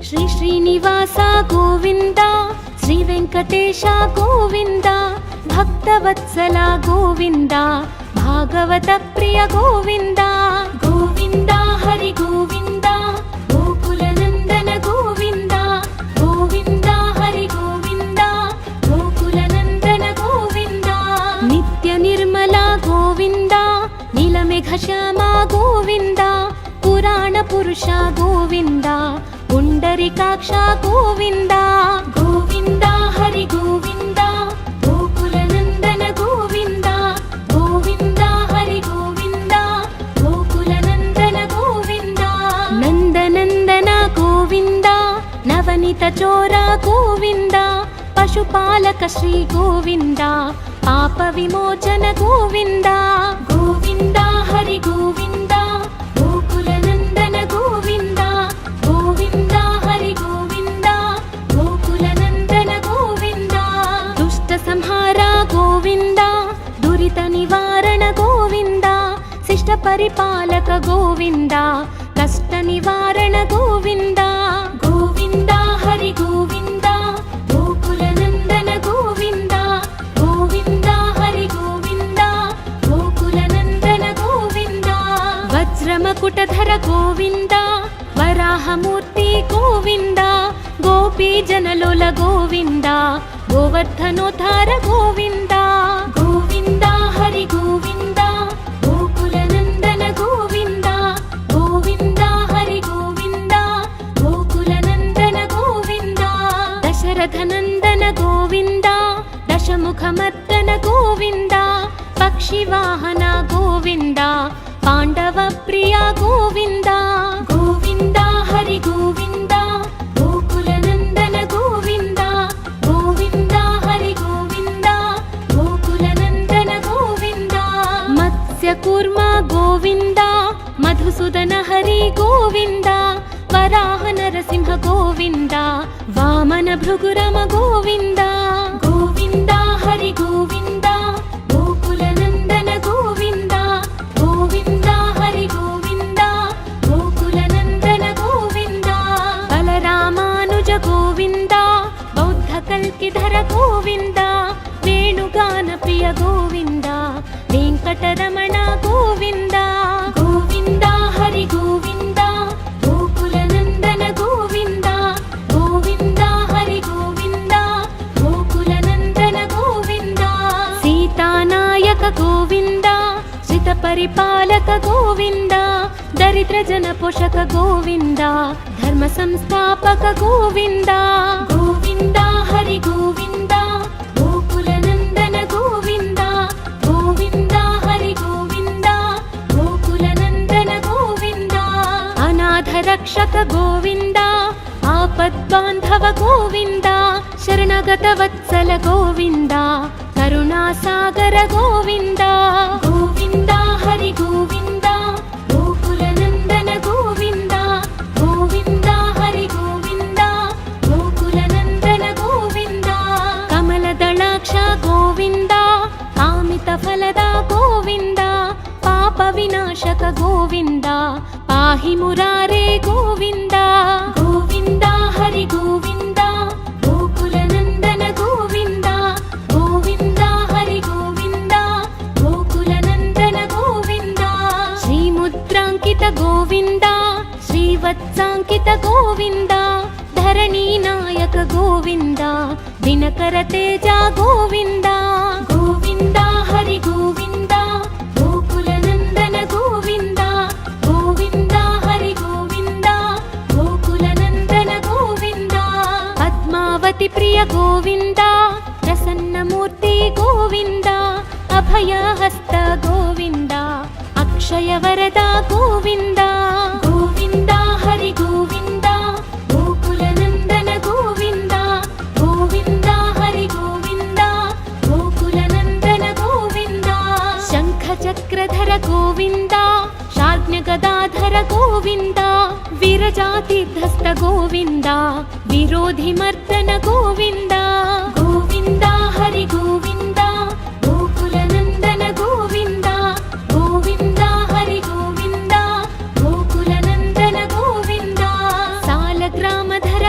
ಶ್ರೀ ಶ್ರೀನಿವಾಸ ಗೋವಿಂದ, ಶ್ರೀ ವೆಂಕಟೇಶ ಗೋವಿಂದ, ಭಕ್ತವತ್ಸಲ ಗೋವಿಂದ, ಭಾಗವತ ಪ್ರಿಯ ಗೋವಿಂದ. ಗೋವಿಂದ ಹರಿ ಗೋವಿಂದ, ಗೋಕುಲ ನಂದನ ಗೋವಿಂದ. ಗೋವಿಂದ ಹರಿ ಗೋವಿಂದ, ಗೋಕುಲ ನಂದನ ಗೋವಿಂದ. ನಿತ್ಯ ನಿರ್ಮಲ ಗೋವಿಂದ, ನೀಲಮೇಘ ಶ್ಯಾಮ ಗೋವಿಂದ, ಪುರಾಣ ಪುರುಷ ಗೋವಿಂದ, ಪುಂಡರಿಕಾಕ್ಷ ಗೋವಿಂದ. ಗೋವಿಂದ ಹರಿ ಗೋವಿಂದ, ಗೋಕುಲ ನಂದನ ಗೋವಿಂದ. ಗೋವಿಂದ ಹರಿ ಗೋವಿಂದ, ಗೋಕುಲ ನಂದನ ಗೋವಿಂದ. ನಂದನಂದನ ಗೋವಿಂದ, ನವನಿತ ಚೋರ ಗೋವಿಂದ, ಪಶುಪಾಲಕ ಶ್ರೀ ಗೋವಿಂದ, ಪಾಪ ವಿಮೋಚನ ಗೋವಿಂದ. ಗೋವಿಂದ ಹರಿ ಗೋವಿಂದ, ಗೋಕುಲ ನಂದನ ಗೋವಿಂದ. ಗೋವಿಂದ ಹರಿ ಗೋವಿಂದ, ಗೋಕುಲ ನಂದನ ಗೋವಿಂದ. ದುಷ್ಟ ಸಂಹಾರ ಗೋವಿಂದ, ದುರಿತ ನಿವಾರಣ ಗೋವಿಂದ, ಶಿಷ್ಟ ಪರಿಪಾಲಕ ಗೋವಿಂದ, ಕಷ್ಟ ನಿವಾರಣ ಗೋವಿಂದ. ಗೋವಿಂದ ಹರಿ ಗೋವಿಂದ, ಗೋಕುಲ ನಂದನ ಗೋವಿಂದ. ಗೋವಿಂದ ಹರಿ ಗೋವಿಂದ, ಗೋಕುಲ ನಂದನ ಗೋವಿಂದ. ವಜ್ರಮಕುಟಧರ ಗೋವಿಂದ, ವರಾಹಮೂರ್ತಿ ಗೋವಿಂದ, ಗೋಪಿ ಜನಲೋಲ ಗೋವಿಂದ, ಗೋವರ್ಧನೋದ್ಧಾರ ಗೋವಿಂದ. ಗೋವಿಂದ ಹರಿ ಗೋವಿಂದ, ಗೋಕುಲ ನಂದನ ಗೋವಿಂದ. ಗೋವಿಂದ ಹರಿ ಗೋವಿಂದ, ಗೋಕುಲ ನಂದನ ಗೋವಿಂದ. ದಶರಥ ನಂದನ ಗೋವಿಂದ, ದಶಮುಖ ಮರ್ದನ ಗೋವಿಂದ, ಪಕ್ಷಿ ವಾಹನ ಗೋವಿಂದ, ಪಾಂಡವ ಪ್ರಿಯ ಗೋವಿಂದ. ಗೋವಿಂದ ಹರಿ ಗೋವಿಂದ, ಗೋಕುಲ ನಂದನ ಗೋವಿಂದ. ಗೋವಿಂದ ಹರಿ ಗೋವಿಂದ, ಗೋಕುಲ ನಂದನ ಗೋವಿಂದ. ಮತ್ಸ್ಯ ಕೂರ್ಮ ಗೋವಿಂದ, ಮಧುಸೂದನ ಹರಿ ಗೋವಿಂದ, ವರಾಹ ನರಸಿಂಹ ಗೋವಿಂದ, ವಾಮನ ಭೃಗುರಮ ಗೋವಿಂದ. ಗೋವಿಂದ ಹರಿ ಗೋವಿಂದ, ಗೋಕುಲ ನಂದನ ಗೋವಿಂದ. ಗೋವಿಂದ ಹರಿ ಗೋವಿಂದ, ಗೋಕುಲ ನಂದನ ಗೋವಿಂದ. ಬಲರಾಮಾನುಜ ಗೋವಿಂದ, ಬೌದ್ಧ ಕಲ್ಕಿಧರ ಗೋವಿಂದ, ವೇಣುಗಾನ ಪ್ರಿಯ ಗೋವಿಂದ, ವೆಂಕಟರಮಣ ಗೋವಿಂದ. ಗೋವಿಂದ ಹರಿ ಗೋವಿಂದ, ಗೋಕುಲ ನಂದನ ಗೋವಿಂದ. ಗೋವಿಂದ ಹರಿ ಗೋವಿಂದ, ಗೋಕುಲ ನಂದನ ಗೋವಿಂದ. ಸೀತಾನಾಯಕ ಗೋವಿಂದ, ಶ್ರಿತ ಪರಿಪಾಲಕ ಗೋವಿಂದ, ದರಿದ್ರ ಜನ ಪೋಷಕ ಗೋವಿಂದ, ಧರ್ಮ ಸಂಸ್ಥಾಪಕ ಗೋವಿಂದ. ಗೋವಿಂದ ಹರಿ ಗೋವಿಂದ, ಗೋಕುಲ ನಂದನ ಗೋವಿಂದ. ಗೋವಿಂದ ಹರಿ ಗೋವಿಂದ, ಗೋಕುಲ ನಂದನ ಗೋವಿಂದ. ಅನಾಥ ರಕ್ಷಕ ಗೋವಿಂದ, ಆಪದ್ಬಾಂಧವ ಗೋವಿಂದ, ಶರಣಗತ ವತ್ಸಲ ಗೋವಿಂದ, ಕರುಣಾಸಾಗರ ಗೋವಿಂದ. ಗೋವಿಂದ ಹರಿ ಗೋವಿಂದ, ಗೋಕುಲ ನಂದನ ಗೋವಿಂದ. ಗೋವಿಂದ ಹರಿ ಗೋವಿಂದ, ಗೋಕುಲ ನಂದನ ಗೋವಿಂದ. ಕಮಲದಳಾಕ್ಷ ಗೋವಿಂದ, ಕಾಮಿತ ಫಲದ ಗೋವಿಂದ, ಪಾಪ ವಿನಾಶಕ ಗೋವಿಂದ, ಪಾಹಿ ಮುರಾರೇ ಗೋವಿಂದ. ಗೋವಿಂದ ಹರಿ ಗೋವಿಂದ, ಗೋಕುಲ ನಂದನ ಗೋವಿಂದ. ಗೋವಿಂದ ಹರಿ ಗೋವಿಂದ, ಗೋಕುಲ ನಂದನ ಗೋವಿಂದ. ಶ್ರೀಮುದ್ರಾಂಕಿತ ಗೋವಿಂದ, ಶ್ರೀವತ್ಸಾಂಕಿತ ಗೋವಿಂದ, ಧರಣಿ ನಾಯಕ ಗೋವಿಂದ, ದಿನಕರ ತೇಜ ಗೋವಿಂದ. ಗೋವಿಂದ ಹರಿ ಗೋವಿಂದ, ಗೋಕುಲ ನಂದನ ಗೋವಿಂದ. ಗೋವಿಂದ ಹರಿ ಗೋವಿಂದ, ಗೋಕುಲ ನಂದನ ಗೋವಿಂದ. ಪದ್ಮಾವತಿ ಪ್ರಿಯ ಗೋವಿಂದ, ಪ್ರಸನ್ನ ಮೂರ್ತಿ ಗೋವಿಂದ, ಅಭಯ ಹಸ್ತ ಗೋವಿಂದ, ಅಕ್ಷಯ ವರದ ಗೋವಿಂದ. ಗೋವಿಂದ ಹರಿ ಗೋವಿಂದ, ಗೋಕುಲ ನಂದನ ಗೋವಿಂದ. ಗೋವಿಂದ ಹರಿ ಗೋವಿಂದ, ಗೋಕುಲ ನಂದನ ಗೋವಿಂದ. ಶಂಖ ಚಕ್ರಧರ ಗೋವಿಂದ, ಶಾರ್ಜ್ಞ ಗದಾಧರ ಗೋವಿಂದ, ವಿರಜಾತಿಧಸ್ತ ಗೋವಿಂದ, ವಿರೋಧಿ ಮರ್ದನ ಗೋವಿಂದ. ಗೋವಿಂದ ಹರಿ ಗೋವಿಂದ, ಗೋಕುಲ ನಂದನ ಗೋವಿಂದ. ಗೋವಿಂದ ಹರಿ ಗೋವಿಂದ, ಗೋಕುಲ ನಂದನ ಗೋವಿಂದ. ಸಾಲಗ್ರಾಮಧರ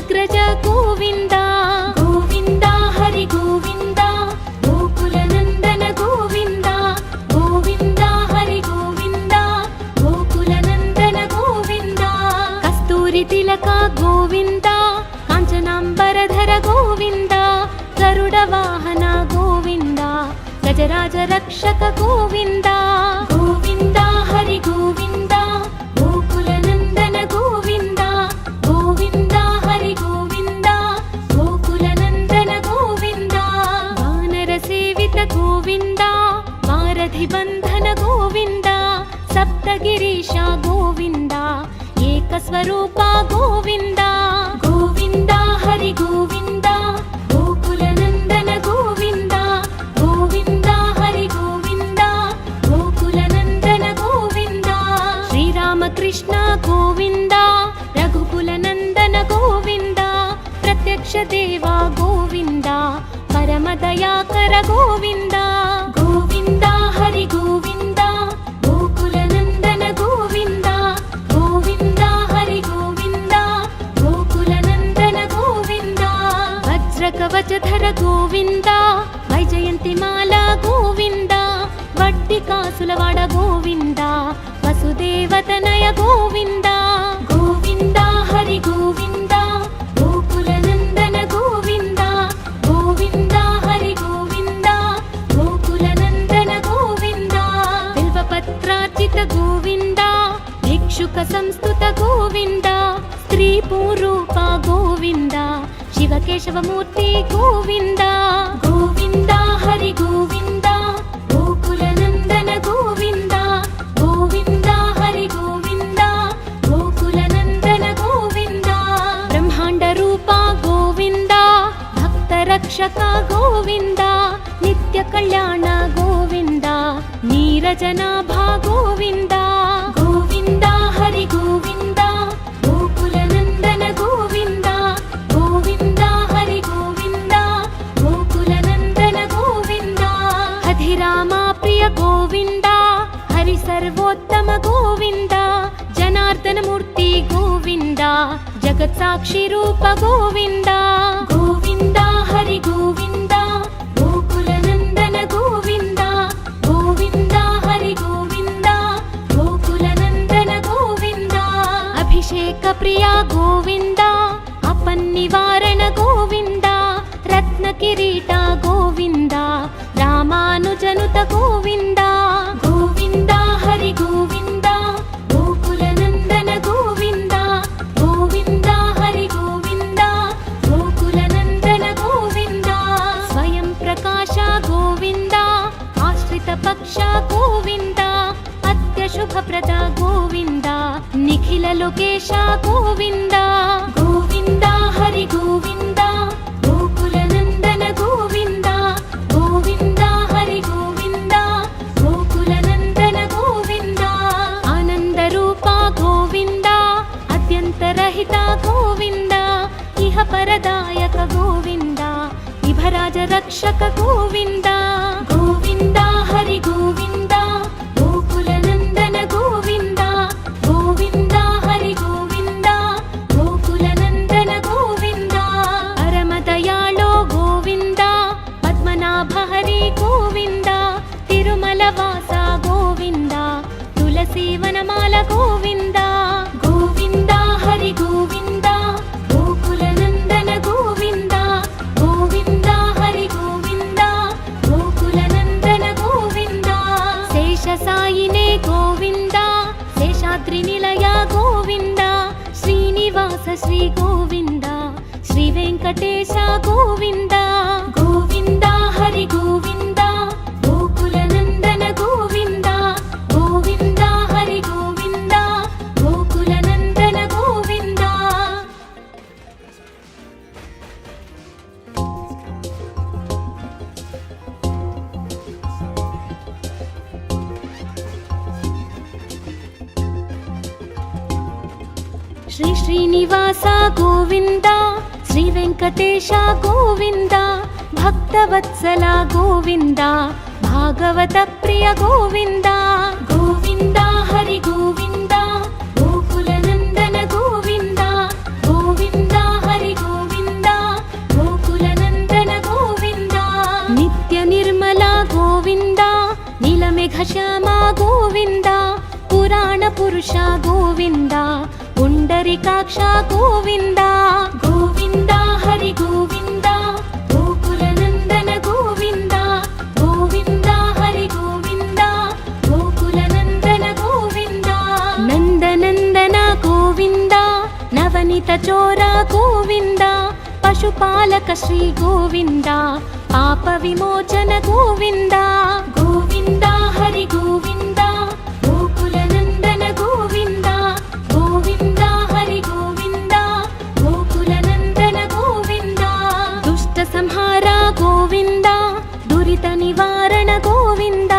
ಗೋಕುಲಾಗ್ರಜ ಗೋವಿಂದ ಗೋವಿಂದ ಹರಿ ಗೋವಿಂದ ಗೋಕುಲನಂದನ ಗೋವಿಂದ ಗೋವಿಂದ ಹರಿ ಗೋವಿಂದ ಗೋಕುಲನಂದನ ಗೋವಿಂದ ಕಸ್ತೂರಿ ತಿಲಕ ಗೋವಿಂದ ಕಾಂಚನಾಂಬರಧರ ಗೋವಿಂದ ಗರುಡ ವಾಹನ ಗೋವಿಂದ ಗಜರಾಜ ರಕ್ಷಕ ಗೋವಿಂದ ಗೋವಿಂದ ಹರಿ ಗೋವಿಂದ ಗೋಕುಲನಂದನ ಗೋವಿಂದ ಗೋವಿಂದ ಹರಿ ಗೋವಿಂದ ಗೋಕುಲನಂದನ ಗೋವಿಂದ ವಾನರ ಸೇವಿತ ಗೋವಿಂದ ವಾರಧಿ ಬಂಧನ ಗೋವಿಂದ ಸಪ್ತಗಿರೀಶ ಗೋವಿಂದ ಏಕಸ್ವರೂಪ ಗೋವಿಂದ ಗೋವಿಂದ ಹರಿ ಗೋವಿಂದ ಗೋಕುಲನಂದನ ಗೋವಿಂದ ಗೋವಿಂದ ಹರಿ ಗೋವಿಂದ ಗೋಕುಲನಂದನ ಗೋವಿಂದ ಶ್ರೀರಾಮಕೃಷ್ಣ ಗೋವಿಂದ ರಘುಕುಲನಂದನ ಗೋವಿಂದ ಪ್ರತ್ಯಕ್ಷ ದೇವ ಗೋವಿಂದ ಪರಮ ದಯಾಕರ ಗೋವಿಂದ ಗೋವಿಂದ ಹರಿ ಗೋವಿಂದ ಗೋಕುಲನಂದನ ಗೋವಿಂದ ಗೋವಿಂದ ಹರಿ ಗೋವಿಂದ ಗೋಕುಲನಂದನ ಗೋವಿಂದ ವಜ್ರಕವಚಧರ ಗೋವಿಂದ ವೈಜಯಂತಿ ಮಾಲಾ ಗೋವಿಂದ ವಡ್ಡಿಕಾಸುಲವಾಡ ಗೋವಿಂದ ವಸುದೇವತನಯ ಗೋವಿಂದ ಗೋವಿಂದ ಹರಿ ಗೋವಿಂದ ಗೋಕುಲನಂದನ ಗೋವಿಂದ ಗೋವಿಂದ ಹರಿ ಗೋವಿಂದ ಗೋಕುಲನಂದನ ಗೋವಿಂದ ಬಿಲ್ವಪತ್ರಾರ್ಚಿತ ಗೋವಿಂದ ಭಿಕ್ಷುಕ ಸಂಸ್ತುತ ಗೋವಿಂದ ಸ್ತ್ರೀ ಪೂರೂಪ ಗೋವಿಂದ ಶಿವಕೇಶವ ಮೂರ್ತಿ ಗೋವಿಂದ ಗೋವಿಂದ ಹರಿ ಗೋವಿಂದ ಗೋಕುಲನಂದನ ಗೋವಿಂದ ಗೋವಿಂದ ಹರಿ ಗೋವಿಂದ ಗೋಕುಲನಂದನ ಗೋವಿಂದ ಬ್ರಹ್ಮಾಂಡ ರೂಪ ಗೋವಿಂದ ಭಕ್ತ ರಕ್ಷಕ ಗೋವಿಂದ ನಿತ್ಯ ಕಲ್ಯಾಣ ಗೋವಿಂದ ನೀರಜನಾಭ ಗೋವಿಂದ ಗೋವಿಂದ ಹರಿ ಗೋವಿಂದ ಗೋಕುಲನಂದನ ಗೋವಿಂದ ಗೋವಿಂದ ಹರಿ ಗೋವಿಂದ ಗೋಕುಲನಂದನ ಗೋವಿಂದ ಹಧಿರಾಮ ಪ್ರಿಯ ಗೋವಿಂದ ಹರಿ ಸರ್ವೋತ್ತಮ ಗೋವಿಂದ ಜನಾರ್ದನ ಮೂರ್ತಿ ಗೋವಿಂದ ಜಗತ್ ಸಾಕ್ಷಿ ರೂಪ ಗೋವಿಂದ ಗೋವಿಂದ ಹರಿ ಗೋವಿಂದ ಗೋಕುಲನಂದನ ಗೋವಿಂದ ಗೋವಿಂದ ಹರಿ ಗೋವಿಂದ ಗೋಕುಲನಂದನ ಗೋವಿಂದ ಅಭಿಷೇಕ ಪ್ರಿಯ ಗೋವಿಂದ ಅಪನ್ನಿವಾರಣ ಗೋವಿಂದ ರತ್ನ ಕಿರೀಟ ಗೋವಿಂದ ರಾಮಾನುಜನುತ ಗೋವಿಂದ ಗೋವಿಂದ ಹರಿ ಗೋವಿಂದ ಗೋಕುಲನಂದನ ಗೋವಿಂದ ಗೋವಿಂದ ಹರಿ ಗೋವಿಂದ ಗೋಕುಲನಂದನ ಗೋವಿಂದ ಸ್ವಯಂ ಪ್ರಕಾಶ ಗೋವಿಂದ ಆಶ್ರಿತ ಪಕ್ಷ ಗೋವಿಂದ ಅತ್ಯ ಶುಭಪ್ರದ ಗೋವಿಂದ ನಿಖಿಲ ಲೋಕೇಶ ಗೋವಿಂದ ಗೋವಿಂದ ಹರಿ ಗೋವಿಂದ ಗೋಕುಲನಂದನ ಗೋವಿಂದ ಗೋವಿಂದ ಹರಿ ಗೋವಿಂದ ಗೋಕುಲನಂದನ ಗೋವಿಂದ ಆನಂದ ರೂಪ ಗೋವಿಂದ ಅತ್ಯಂತರಹಿತ ಗೋವಿಂದ ಇಹ ಪರದಾಯಕ ಗೋವಿಂದ ಇಭರಾಜ ರಕ್ಷಕ ಗೋವಿಂದ ಗೋವಿಂದ ಹರಿ ಗೋವಿಂದ ಗೋಕುಲನಂದನ ಗೋವಿಂದ ಗೋವಿಂದ ಹರಿ ಗೋವಿಂದ ಗೋಕುಲನಂದನ ಗೋವಿಂದ ಪರಮ ದಯಾಳೋ ಗೋವಿಂದ ಪದ್ಮನಾಭ ಹರಿ ಗೋವಿಂದ ತಿರುಮಲ ವಾಸ ಗೋವಿಂದ ತುಳಸಿ ವನಮಾಲ ಗೋವಿಂದ ಗೋವಿಂದ ಹರಿ ಗೋವಿಂದ ಗೋಕುಲನಂದನ ಗೋವಿಂದ ಗೋವಿಂದ ಹರಿ ಗೋವಿಂದ ಗೋಕುಲನಂದನ ಗೋವಿಂದ ಶೇಷ ಸಾಯಿನೇ ಗೋವಿಂದ ಶೇಷಾದ್ರಿ ನಿಲಯ ಗೋವಿಂದ ಶ್ರೀನಿವಾಸ ಶ್ರೀ ಗೋವಿಂದ ಶ್ರೀ ವೆಂಕಟೇಶ ಗೋವಿಂದ ಗೋವಿಂದ ಹರಿ ಗೋವಿಂದ ಗೋಕುಲನಂದನ ಗೋವಿಂದ ಗೋವಿಂದ ಹರಿ ಗೋವಿಂದ ಗೋಕುಲನಂದನ ಗೋವಿಂದ ಶ್ರೀ ಶ್ರೀನಿವಾಸ ಗೋವಿಂದ ಶ್ರೀ ವೆಂಕಟೇಶ ಗೋವಿಂದ ಭಕ್ತವತ್ಸಲ ಗೋವಿಂದ ಭಾಗವತ ಪ್ರಿಯ ಗೋವಿಂದ ಗೋವಿಂದ ಹರಿ ಗೋವಿಂದ ಗೋಕುಲನಂದನ ಗೋವಿಂದ ಗೋವಿಂದ ಹರಿ ಮೇಘಶ್ಯಾಮ ಗೋವಿಂದ ಪುರಾಣ ಪುರುಷ ಗೋವಿಂದ ಪುಂಡರಿಕಾಕ್ಷ ಗೋವಿಂದ ಗೋವಿಂದ ಹರಿ ಗೋವಿಂದ ಗೋಕುಲನಂದನ ಗೋವಿಂದ ಗೋವಿಂದ ಹರಿ ಗೋವಿಂದ ಗೋಕುಲನಂದನ ಗೋವಿಂದ ನಂದನಂದನ ಗೋವಿಂದ ನವನಿತ ಚೋರ ಗೋವಿಂದ ಪಶುಪಾಲಕ ಶ್ರೀ ಗೋವಿಂದ ಪಾಪ ವಿಮೋಚನ ಗೋವಿಂದ ಗೋವಿಂದ ಹರಿ ಗೋವಿಂದ ಗೋಕುಲನಂದನ ಗೋವಿಂದ ಗೋವಿಂದ ಹರಿ ಗೋವಿಂದ ಗೋಕುಲನಂದನ ಗೋವಿಂದ ದುಷ್ಟ ಸಂಹಾರ ಗೋವಿಂದ ದುರಿತ ನಿವಾರಣ ಗೋವಿಂದ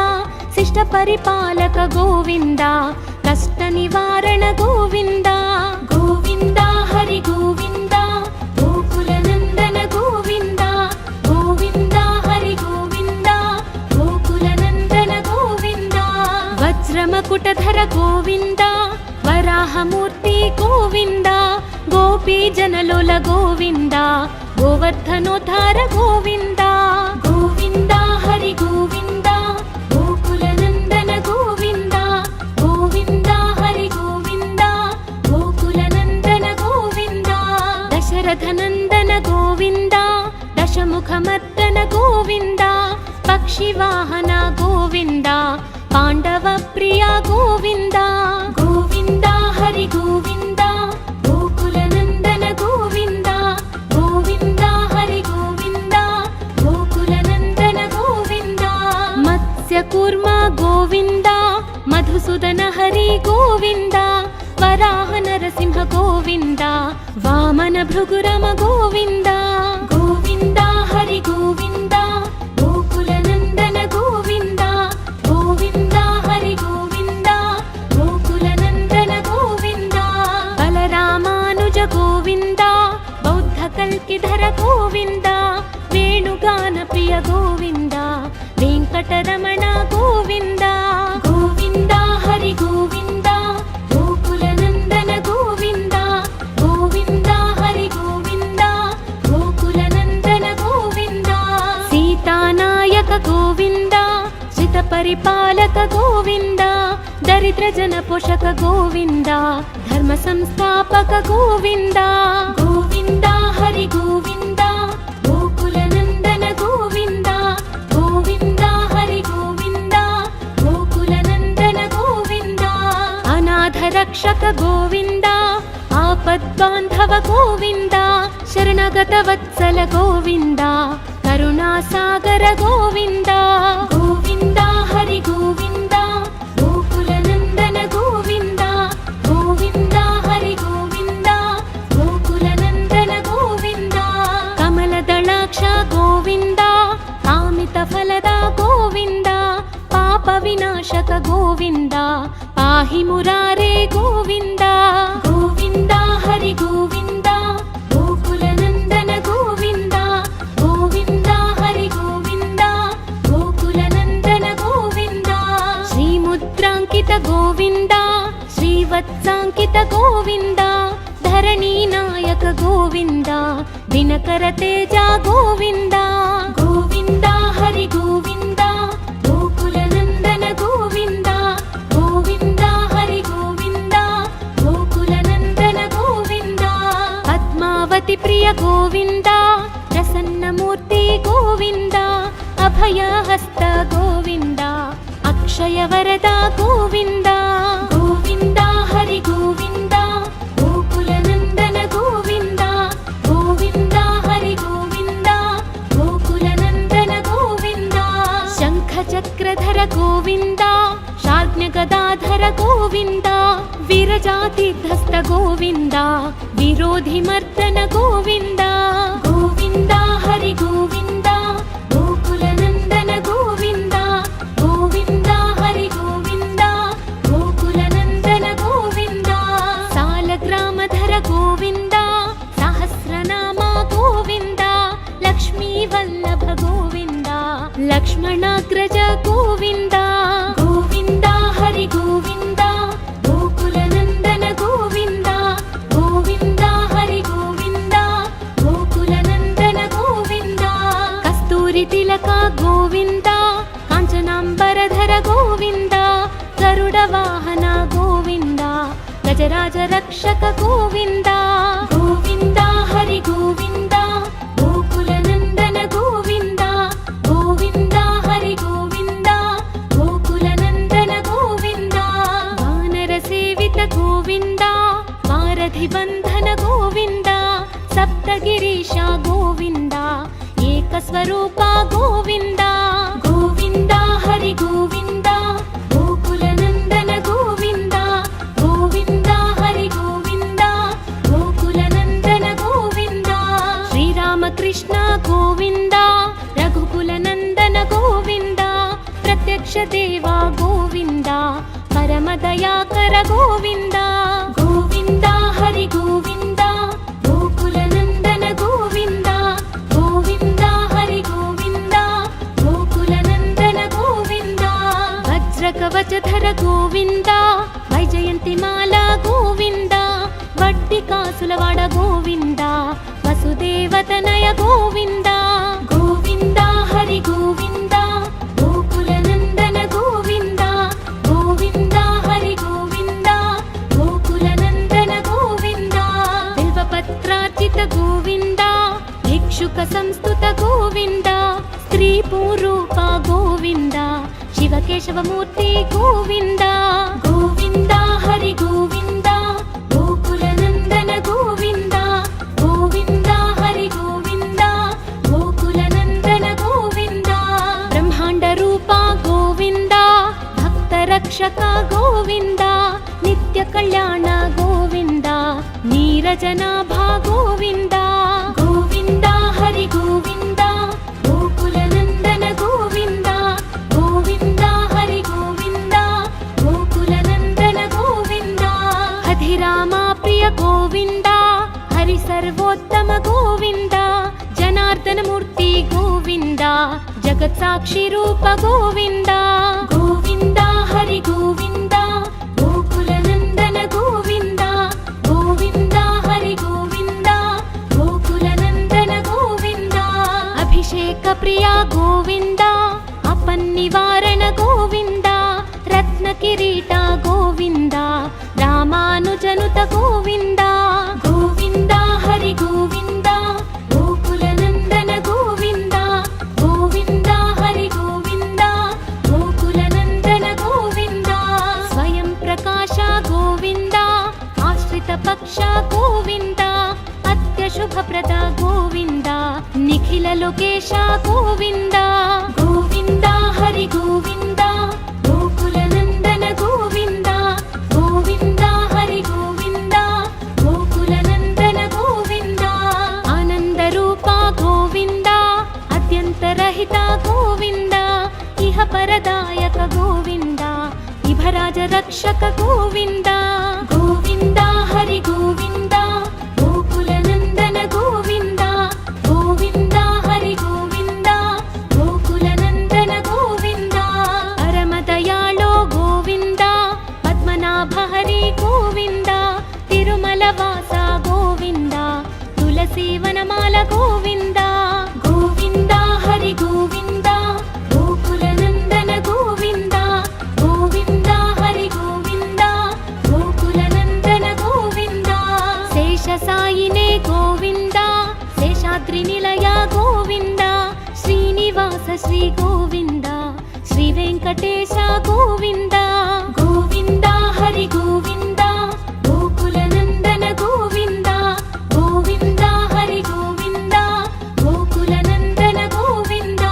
ಶಿಷ್ಟ ಪರಿಪಾಲಕ ಗೋವಿಂದ ಕಷ್ಟ ನಿವಾರಣ ಗೋವಿಂದ ಗೋವಿಂದ ಹರಿ ಗೋವಿಂದ ಗೋಕುಲನಂದನ ಗೋವಿಂದ ಗೋವಿಂದ ಹರಿ ಗೋವಿಂದ ಗೋಕುಲನಂದನ ಗೋವಿಂದ ವಜ್ರಮಕುಟಧರ ಗೋವಿಂದ ವರಾಹಮೂರ್ತಿ ಗೋವಿಂದ ಗೋಪಿ ಜನಲೋಲ ಗೋವಿಂದ ಗೋವರ್ಧನೋದ್ಧಾರ ಗೋವಿಂದ ಗೋವಿಂದ ಹರಿ ಗೋವಿಂದ ಗೋಕುಲನಂದನ ಗೋವಿಂದ ಗೋವಿಂದ ಹರಿ ಗೋವಿಂದ ಗೋಕುಲನಂದನ ಗೋವಿಂದ ದಶರಥನಂದನ ಗೋವಿಂದ ದಶಮುಖಮರ್ದನ ಗೋವಿಂದ ಪಕ್ಷಿವಾಹನ ಗೋವಿಂದ ಪಾಂಡವ ಪ್ರಿಯ ಗೋವಿಂದ ಗೋವಿಂದ ಹರಿ ಗೋವಿಂದ ಗೋಕುಲನಂದನ ಗೋವಿಂದ ಗೋವಿಂದ ಹರಿ ಗೋವಿಂದ ಗೋಕುಲನಂದನ ಗೋವಿಂದ ಮತ್ಸ್ಯಕೂರ್ಮ ಗೋವಿಂದ ಮಧುಸೂದನ ಹರಿ ಗೋವಿಂದ ವರಾಹ ನರಸಿಂಹ ಗೋವಿಂದ ವಾಮನ ಭೃಗುರಮ ಗೋವಿಂದ ಗೋವಿಂದ ಹರಿ ಗೋವಿಂದ ಗೋಕುಲನಂದನ ಗೋವಿಂದ ಗೋವಿಂದ ಹರಿ ಗೋವಿಂದ ಗೋಕುಲನಂದನ ಗೋವಿಂದ ಬಲರಾಮಾನುಜ ಗೋವಿಂದ ಬೌದ್ಧ ಕಲ್ಕಿಧರ ಗೋವಿಂದ ವೇಣುಗಾನ ಪ್ರಿಯ ಗೋವಿಂದ ವೆಂಕಟರಮಣ ಗೋವಿಂದ ಗೋವಿಂದ ಹರಿ ಗೋವಿಂದ ಗೋಕುಲನಂದನ ಗೋವಿಂದ ಗೋವಿಂದ ಹರಿ ಗೋವಿಂದ ಗೋಕುಲನಂದನ ಗೋವಿಂದ ಸೀತಾನಾಯಕ ಗೋವಿಂದ ಶ್ರಿತ ಪರಿಪಾಲಕ ಗೋವಿಂದ ದರಿದ್ರ ಜನ ಪೋಷಕ ಗೋವಿಂದ ಧರ್ಮ ಸಂಸ್ಥಾಪಕ ಗೋವಿಂದ ಗೋವಿಂದ ಹರಿ ಗೋವಿಂದ ಗೋಕುಲನಂದನ ಗೋವಿಂದ ಗೋವಿಂದ ಹರಿ ಗೋವಿಂದ ಗೋಕುಲನಂದನ ಗೋವಿಂದ ಅನಾಥ ರಕ್ಷಕ ಗೋವಿಂದ ಆಪದ್ಬಾಂಧವ ಗೋವಿಂದ ಶರಣಗತ ವತ್ಸಲ ಗೋವಿಂದ ಕರುಣಾಸಾಗರ ಗೋವಿಂದ ಗೋವಿಂದ ಹರಿ ಗೋವಿಂದ ಗೋಕುಲನಂದನ ಗೋವಿಂದ ಗೋವಿಂದ ಹರಿ ಗೋವಿಂದ ಗೋಕುಲನಂದನ ಗೋವಿಂದ ಕಮಲದಳಾಕ್ಷ ಗೋವಿಂದ ಕಾಮಿತ ಫಲದ ಗೋವಿಂದ ಪಾಪ ವಿನಾಶಕ ಗೋವಿಂದ ಪಾಹಿ ಮುರಾರೇ ಗೋವಿಂದ ಗೋವಿಂದ ಹರಿ ಗೋವಿಂದ ಗೋಕುಲನಂದನ ಗೋವಿಂದ ಗೋವಿಂದ ಹರಿ ಗೋವಿಂದ ಗೋಕುಲನಂದನ ಗೋವಿಂದ ಶ್ರೀಮುದ್ರಾಂಕಿತ ಗೋವಿಂದ ಶ್ರೀವತ್ಸಾಂಕಿತ ಗೋವಿಂದ ಧರಣಿ ನಾಯಕ ಗೋವಿಂದ ದಿನಕರ ತೇಜ ಗೋವಿಂದ ಗೋವಿಂದ ಹರಿ ಗೋವಿಂದ ಗೋಕುಲನಂದನ ಗೋವಿಂದ ಗೋವಿಂದ ಹರಿ ಗೋವಿಂದ ಗೋಕುಲನಂದನ ಗೋವಿಂದ ಪದ್ಮಾವತಿ ಪ್ರಿಯ ಗೋವಿಂದ ಪ್ರಸನ್ನ ಮೂರ್ತಿ ಗೋವಿಂದ ಅಭಯ ಹಸ್ತ ಗೋವಿಂದ ಅಕ್ಷಯ ವರದ ಗೋವಿಂದ ಗೋವಿಂದ ಹರಿ ಗೋವಿಂದ ಗೋಕುಲನಂದನ ಗೋವಿಂದ ಗೋವಿಂದ ಹರಿ ಗೋವಿಂದ ಗೋಕುಲನಂದನ ಗೋವಿಂದ ಶಂಖ ಚಕ್ರಧರ ಗೋವಿಂದ ಶಾರ್ಜ್ಞ ಗದಾಧರ ಗೋವಿಂದ ವಿರಜಾತಿಧಸ್ತ ಗೋವಿಂದ ವಿರೋಧಿ ಮರ್ದನ ಗೋವಿಂದ ಗೋವಿಂದ ಹರಿ ಗೋವಿಂದ ಗೋಕುಲನಂದನ ಗೋವಿಂದ ಗೋವಿಂದ ಹರಿ ಗೋವಿಂದ ಗೋಕುಲನಂದನ ಗೋವಿಂದ ಸಾಲಗ್ರಾಮಧರ ಗೋವಿಂದ ಸಹಸ್ರನಾಮ ಗೋವಿಂದ ಲಕ್ಷ್ಮೀ ವಲ್ಲಭ ಗೋವಿಂದ ಲಕ್ಷ್ಮಣಾಗ್ರಜ ಗೋವಿಂದ ಗೋವಿಂದ ಹರಿ ಗೋವಿಂದ ಗೋಕುಲನಂದನ ಗೋವಿಂದ ಗೋವಿಂದ ಹರಿ ಗೋವಿಂದ ಗೋಕುಲನಂದನ ಗೋವಿಂದ ಕಸ್ತೂರಿ ತಿಲಕ ಗೋವಿಂದ ಕಾಂಚನಾಂಬರಧರ ಗೋವಿಂದ ಗೋವಿಂದ ಗರುಡ ವಾಹನ ಗೋವಿಂದ ಗಜರಾಜ ರಕ್ಷಕ ಗೋವಿಂದ ಗೋವಿಂದ ಹರಿ ಗೋವಿಂದ ಗೋಕುಲ ನಂದನ ಗೋವಿಂದ ಗೋವಿಂದ ಹರಿ ಗೋವಿಂದ ಗೋಕುಲ ನಂದನ ಗೋವಿಂದ ವಾನರ ಸೇವಿತ ಗೋವಿಂದ ವಾರಧಿ ಬಂಧನ ಗೋವಿಂದ ಸಪ್ತಗಿರೀಶ ಗೋವಿಂದ ಏಕ ಸ್ವರೂಪ ಗೋವಿಂದ ಗೋವಿಂದ ಹರಿ ಗೋವಿಂದ ಗೋಕುಲ ನಂದನ ಗೋವಿಂದ ಗೋವಿಂದ ಹರಿ ಗೋವಿಂದ ಗೋಕುಲ ನಂದನ ಗೋವಿಂದ ಶ್ರೀರಾಮಕೃಷ್ಣ ಗೋವಿಂದ ರಘುಕುಲ ನಂದನ ಗೋವಿಂದ ಪ್ರತ್ಯಕ್ಷ ದೇವ ಗೋವಿಂದ ಪರಮ ದಯಾಕರ ಗೋವಿಂದ ಗೋವಿಂದ ಹರಿ ಗೋವಿಂದ ಗೋಕುಲ ನಂದನ ಗೋವಿಂದ ಗೋವಿಂದ ಹರಿ ಗೋವಿಂದ ಗೋಕುಲ ನಂದನ ಗೋವಿಂದ ವಜ್ರ ಕವಚಧರ ಗೋವಿಂದ ವೈಜಯಂತಿ ಮಾಲಾ ಗೋವಿಂದ ವಡ್ಡಿ ಕಾಸುಲವಾಡ ಗೋವಿಂದ ವಸುದೇವತನಯ ಗೋವಿಂದ ಗೋವಿಂದ ಹರಿ ಗೋವಿಂದ ಗೋಕುಲ ನಂದನ ಗೋವಿಂದ ಗೋವಿಂದ ಹರಿ ಗೋವಿಂದ ಗೋಕುಲ ನಂದನ ಗೋವಿಂದ ಬಿಲ್ವಪತ್ರಾರ್ಚಿತ ಗೋವಿಂದ ಭಿಕ್ಷುಕ ಸಂಸ್ತುತ ಗೋವಿಂದ ಸ್ತ್ರೀ ಪೂರೂಪ ಗೋವಿಂದ ಶಿವಕೇಶವ ಮೂರ್ತಿ ಗೋವಿಂದ ಗೋವಿಂದ ಹರಿ ಗೋವಿಂದ ಗೋಕುಲ ನಂದನ ಗೋವಿಂದ ಗೋವಿಂದ ಹರಿ ಗೋವಿಂದ ಗೋಕುಲ ನಂದನ ಗೋವಿಂದ ಬ್ರಹ್ಮಾಂಡ ರೂಪ ಗೋವಿಂದ ಭಕ್ತ ರಕ್ಷಕ ಗೋವಿಂದ ನಿತ್ಯ ಕಲ್ಯಾಣ ಗೋವಿಂದ ನೀರಜನಾಭ ಗೋವಿಂದ ಗೋವಿಂದ ಹರಿ ಗೋವಿಂದ ಗೋಕುಲ ನಂದನ ಗೋವಿಂದ ಗೋವಿಂದ ಹರಿ ಗೋವಿಂದ ಗೋಕುಲ ನಂದನ ಗೋವಿಂದ ಅಧಿರಾಮ ಪ್ರಿಯ ಗೋವಿಂದ ಹರಿ ಸರ್ವೋತ್ತಮ ಗೋವಿಂದ ಜನಾರ್ದನ ಮೂರ್ತಿ ಗೋವಿಂದ ಜಗತ್ ಸಾಕ್ಷಿ ರೂಪ ಗೋವಿಂದ ಗೋವಿಂದ ಹರಿ ಗೋವಿಂದ ಗೋಕುಲ ನಂದನ ಗೋವಿಂದ ಗೋವಿಂದ ಹರಿ ಗೋವಿಂದ ಗೋಕುಲ ನಂದನ ಗೋವಿಂದ ಅಭಿಷೇಕ ಪ್ರಿಯ ಗೋವಿಂದ ಅಪನ್ನಿವಾರಣ ಗೋವಿಂದ ರತ್ನ ಕಿರೀಟ ಗೋವಿಂದ ರಾಮಾನುಜನುತ ಗೋವಿಂದ ಗೋವಿಂದ ಹರಿ ಗೋವಿಂದ ಗೋಕುಲ ನಂದನ ಗೋವಿಂದ ಗೋವಿಂದ ಹರಿ ಗೋವಿಂದ ಗೋಕುಲ ನಂದನ ಗೋವಿಂದ ಸ್ವಯಂ ಪ್ರಕಾಶ ಗೋವಿಂದ ಆಶ್ರಿತ ಪಕ್ಷ ಗೋವಿಂದ ಅತ್ಯ ಶುಭಪ್ರದ ಗೋವಿಂದ ನಿಖಿಲ ಲೋಕೇಶ ಗೋವಿಂದ ಗೋವಿಂದ ಹರಿ ಗೋವಿಂದ ಗೋಕುಲ ನಂದನ ಗೋವಿಂದ ಗೋವಿಂದ ಹರಿ ಗೋವಿಂದ ಗೋಕುಲ ನಂದನ ಗೋವಿಂದ ಆನಂದ ರೂಪ ಗೋವಿಂದ ಅತ್ಯಂತರಹಿತ ಗೋವಿಂದ ಇಹ ಪರದಾಯಕ ಗೋವಿಂದ ಇಭರಾಜ ರಕ್ಷಕ ಗೋವಿಂದ ಗೋವಿಂದ ಹರಿ ಗೋವಿಂದ ಗೋಕುಲ ನಂದನ ಗೋವಿಂದ ಗೋವಿಂದ ಹರಿ ಗೋವಿಂದ ಗೋಕುಲ ನಂದನ ಗೋವಿಂದ ಪರಮ ದಯಾಳೋ ಗೋವಿಂದ ಪದ್ಮನಾಭ ಹರಿ ಗೋವಿಂದ ತಿರುಮಲ ವಾಸ ಗೋವಿಂದ ತುಳಸಿ ವನಮಾಲ ಗೋವಿಂದ ಗೋವಿಂದ ಹರಿ ಗೋವಿಂದ ಗೋಕುಲ ನಂದನ ಗೋವಿಂದ ಗೋವಿಂದ ಹರಿ ಗೋವಿಂದ ಗೋಕುಲ ನಂದನ ಗೋವಿಂದ ಶೇಷ ಸಾಯಿನೇ ಗೋವಿಂದ ಶೇಷಾದ್ರಿ ನಿಲಯ ಗೋವಿಂದ ಶ್ರೀನಿವಾಸ ಶ್ರೀ ಗೋವಿಂದ ಶ್ರೀ ವೆಂಕಟೇಶ ಗೋವಿಂದ ಗೋವಿಂದ ಹರಿ ಗೋವಿಂದ ಗೋಕುಲ ನಂದನ ಗೋವಿಂದ ಗೋವಿಂದ ಹರಿ ಗೋವಿಂದ ಗೋಕುಲ ನಂದನ ಗೋವಿಂದ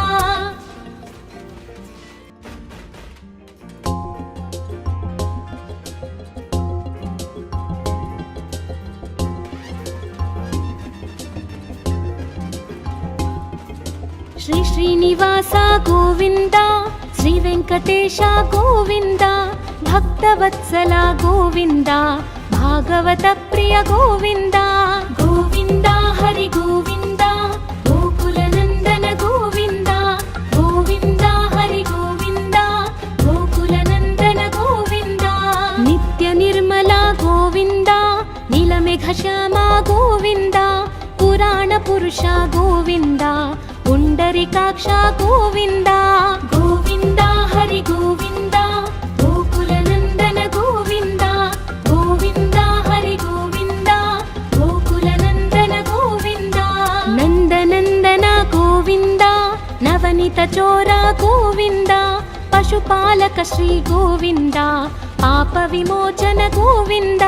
ಶ್ರೀ ಶ್ರೀನಿವಾಸ ಗೋವಿಂದ ಶ್ರೀ ವೆಂಕಟೇಶ ಗೋವಿಂದ ಭಕ್ತವತ್ಸಲ ಗೋವಿಂದ ಭಾಗವತ ಪ್ರಿಯ ಗೋವಿಂದ ಗೋವಿಂದ ಹರಿ ಗೋವಿಂದ ಗೋಕುಲ ನಂದನ ಗೋವಿಂದ ಗೋವಿಂದ ಹರಿ ಗೋವಿಂದ ಗೋಕುಲ ನಂದನ ಗೋವಿಂದ ನಿತ್ಯ ನಿರ್ಮಲ ಗೋವಿಂದ ನೀಲಮೇಘ ಶ್ಯಾಮ ಗೋವಿಂದ ಪುರಾಣ ಪುರುಷ ಗೋವಿಂದ ಪುಂಡರಿಕಾಕ್ಷ ಗೋವಿಂದ ಗೋವಿಂದ ಹರಿ ಗೋವಿಂದ ನವನಿತ ಚೋರ ಗೋವಿಂದ, ಪಶುಪಾಲಕ ಶ್ರೀ ಗೋವಿಂದ, ಪಾಪ ವಿಮೋಚನ ಗೋವಿಂದ.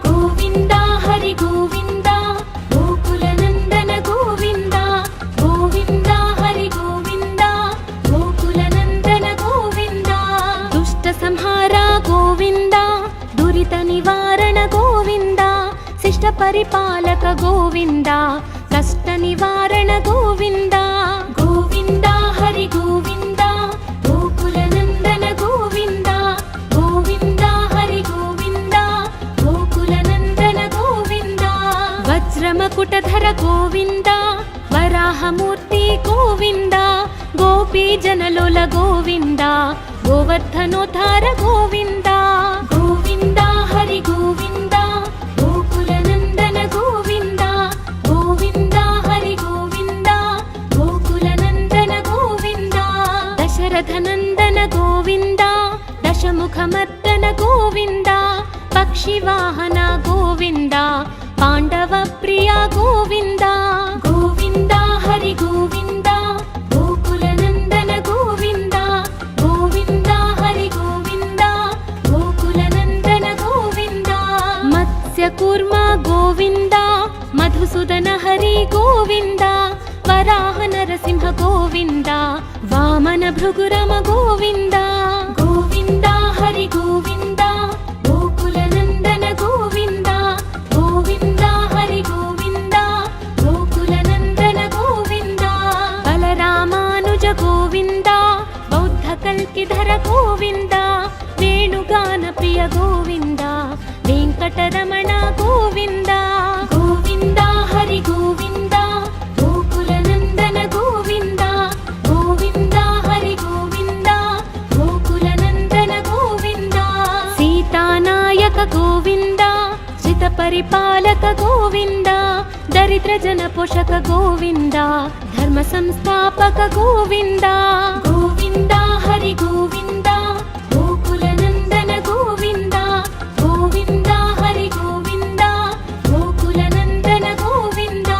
ಗೋವಿಂದ ಹರಿ ಗೋವಿಂದ, ಗೋಕುಲ ನಂದನ ಗೋವಿಂದ. ಗೋವಿಂದ ಹರಿ ಗೋವಿಂದ, ಗೋಕುಲ ನಂದನ ಗೋವಿಂದ. ದುಷ್ಟ ಸಂಹಾರ ಗೋವಿಂದ, ದುರಿತ ನಿವಾರಣ ಗೋವಿಂದ. ಶಿಷ್ಟ ಪರಿಪಾಲಕ ಗೋವಿಂದ, ಕಷ್ಟ ನಿವಾರಣ ಗೋವಿಂದ. ಗೋವಿಂದ ಹರಿ ಗೋವಿಂದ, ಗೋಕುಲ ನಂದನ ಗೋವಿಂದ. ಗೋವಿಂದ ಹರಿ ಗೋವಿಂದ, ಗೋಕುಲ ನಂದನ ಗೋವಿಂದ. ವಜ್ರಮಕುಟಧರ ಗೋವಿಂದ, ವರಾಹ ಮೂರ್ತಿ ಗೋವಿಂದ. ಗೋಪಿ ಜನಲೋಲ ಗೋವಿಂದ, ಗೋವರ್ಧನೋದ್ಧಾರ ಗೋವಿಂದ. ಗೋವಿಂದ ಹರಿ ಗೋವಿಂದ, ಗೋಕುಲ ನಂದನ ಗೋವಿಂದ. ಗೋವಿಂದ ಹರಿ ಗೋವಿಂದ, ಗೋಕುಲ ನಂದನ ಗೋವಿಂದ. ದಶರಥ ನಂದನ ಗೋವಿಂದ, ದಶಮುಖ ಮರ್ದನ ಗೋವಿಂದ. ಪಕ್ಷಿ ವಾಹನ ಗೋವಿಂದ, ಪಾಂಡವ ಪ್ರಿಯ ಗೋವಿಂದ. ಗೋವಿಂದ ಹರಿ ಗೋವಿಂದ, ಗೋಕುಲ ನಂದನ ಗೋವಿಂದ. ಗೋವಿಂದ ಹರಿ ಗೋವಿಂದ, ಗೋಕುಲ ನಂದನ ಗೋವಿಂದ. ಮತ್ಸ್ಯ ಕೂರ್ಮ ಗೋವಿಂದ, ಮಧುಸೂದನ ಹರಿ ಗೋವಿಂದ. ವರಾಹ ನರಸಿಂಹ ಗೋವಿಂದ, ವಾಮನ ಭೃಗುರಮ ಗೋವಿಂದ. ಗೋವಿಂದ ಹರಿ ಗೋವಿಂದ, ಗೋಕುಲ ನಂದನ ಗೋವಿಂದ. ಗೋವಿಂದ ಹರಿ ಗೋವಿಂದ, ಗೋಕುಲ ನಂದನ ಗೋವಿಂದ. ಬಲರಾಮಾನುಜ ಗೋವಿಂದ, ಬೌದ್ಧ ಕಲ್ಕಿಧರ ಗೋವಿಂದ. ವೇಣುಗಾನ ಪ್ರಿಯ ಗೋವಿಂದ, ವೆಂಕಟರಮಣ ಗೋವಿಂದ. ಗೋವಿಂದ ಹರಿ ಗೋವಿಂದ, ಗೋಕುಲ ನಂದನ ಗೋವಿಂದ. ಗೋವಿಂದ ಹರಿ ಗೋವಿಂದ, ಗೋಕುಲ ನಂದನ ಗೋವಿಂದ. ಸೀತಾನಾಯಕ ಗೋವಿಂದ, ಶ್ರಿತ ಪರಿಪಾಲಕ ಗೋವಿಂದ. ದರಿದ್ರ ಜನ ಪೋಷಕ ಗೋವಿಂದ, ಧರ್ಮ ಸಂಸ್ಥಾಪಕ ಗೋವಿಂದ. ಗೋವಿಂದ ಹರಿ ಗೋವಿಂದ, ಗೋಕುಲ ನಂದನ ಗೋವಿಂದ. ಗೋವಿಂದ ಹರಿ ಗೋವಿಂದ, ಗೋಕುಲ ನಂದನ ಗೋವಿಂದ.